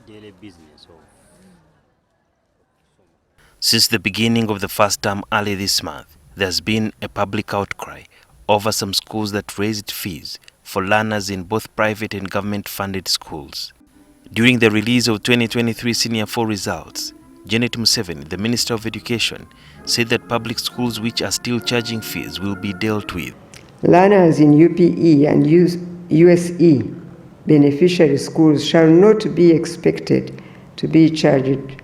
daily business. Since the beginning of the first term early this month, there has been a public outcry over some schools that raised fees for learners in both private and government-funded schools. During the release of 2023 Senior 4 results, Janet Museveni, the Minister of Education, said that public schools which are still charging fees will be dealt with. Learners in UPE and USE beneficiary schools shall not be expected to be charged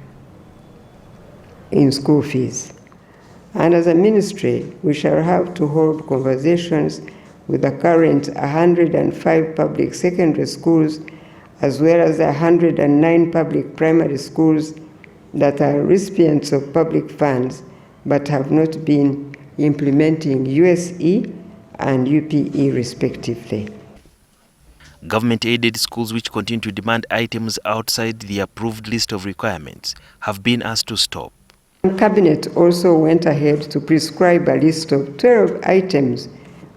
in school fees. And as a ministry, we shall have to hold conversations with the current 105 public secondary schools as well as 109 public primary schools that are recipients of public funds but have not been implementing USE and UPE respectively. Government-aided schools which continue to demand items outside the approved list of requirements have been asked to stop. Cabinet also went ahead to prescribe a list of 12 items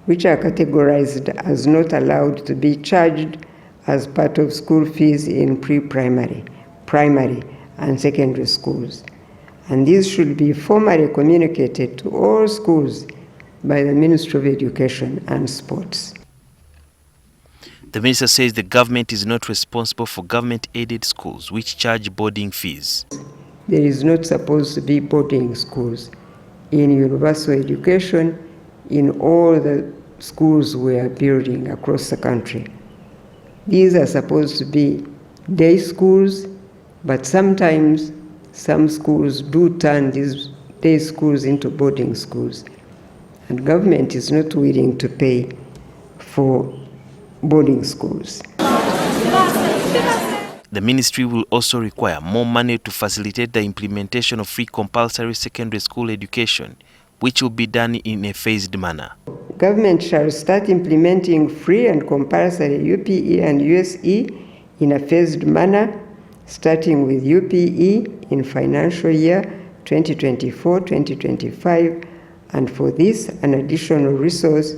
which are categorized as not allowed to be charged as part of school fees in pre-primary, primary, and secondary schools. And these should be formally communicated to all schools by the Ministry of Education and Sports. The minister says the government is not responsible for government-aided schools which charge boarding fees. There is not supposed to be boarding schools in universal education in all the schools we are building across the country. These are supposed to be day schools, but sometimes some schools do turn these day schools into boarding schools. And government is not willing to pay for boarding schools. The ministry will also require more money to facilitate the implementation of free compulsory secondary school education, which will be done in a phased manner. Government shall start implementing free and compulsory UPE and USE in a phased manner, starting with UPE in financial year 2024-2025, and for this an additional resource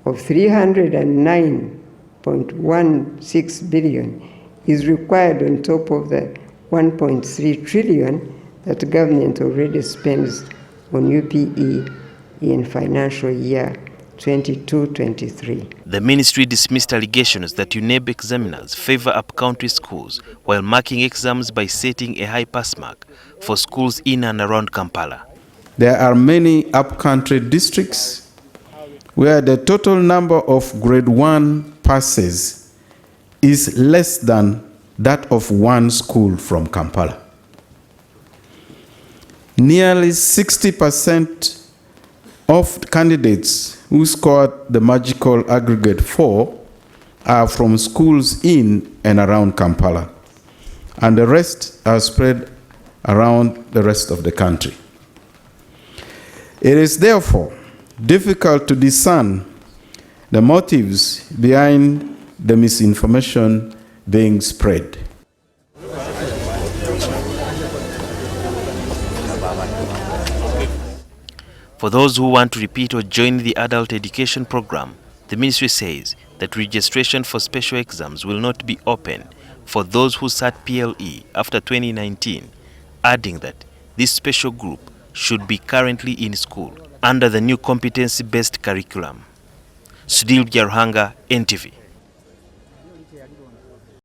of 309.16 billion is required on top of the 1.3 trillion that government already spends on UPE in financial year 22-23. The ministry dismissed allegations that UNEB examiners favor up-country schools while marking exams by setting a high pass mark for schools in and around Kampala. There are many up-country districts where the total number of grade 1 passes is less than that of one school from Kampala. Nearly 60% of candidates who scored the magical aggregate 4 are from schools in and around Kampala, and the rest are spread around the rest of the country. It is therefore difficult to discern the motives behind the misinformation being spread. For those who want to repeat or join the adult education program, the ministry says that registration for special exams will not be open for those who sat PLE after 2019, adding that this special group should be currently in school under the new competency-based curriculum. Sudil Byaruhanga, NTV.